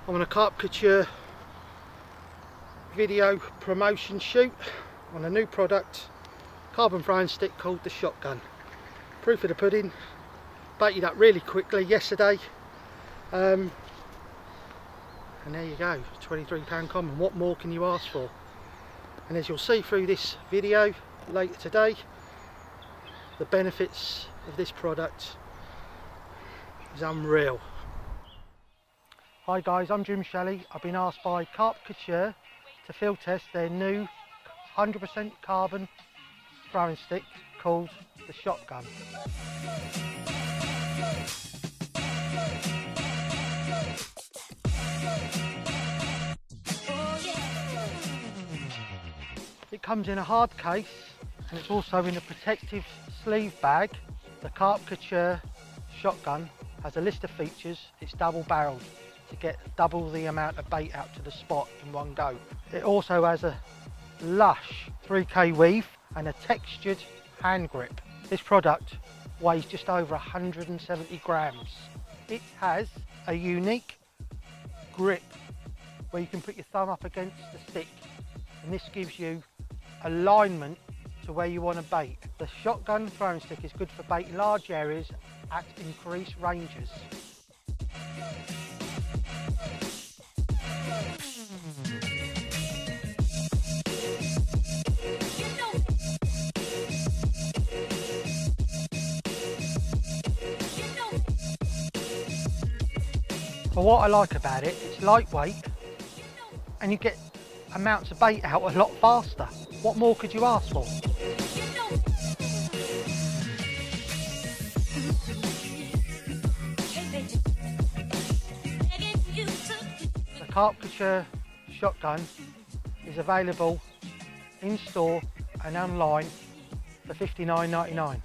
I'm on a Carp Couture video promotion shoot on a new product, carbon throwing stick called the Shotgun. Proof of the pudding, baited up really quickly yesterday, and there you go, £23 common. What more can you ask for? And as you'll see through this video later today, the benefits of this product is unreal. Hi guys, I'm Jim Shelley. I've been asked by Carp Couture to field test their new 100% carbon throwing stick called the Shotgun. It comes in a hard case and it's also in a protective sleeve bag. The Carp Couture Shotgun has a list of features. It's double barreled to get double the amount of bait out to the spot in one go. It also has a lush 3K weave and a textured hand grip. This product weighs just over 170 grams. It has a unique grip where you can put your thumb up against the stick, and this gives you alignment to where you want to bait. The Shotgun throwing stick is good for baiting large areas at increased ranges. But what I like about it, it's lightweight and you get amounts of bait out a lot faster. What more could you ask for? The Carp Couture Shotgun is available in store and online for $59.99.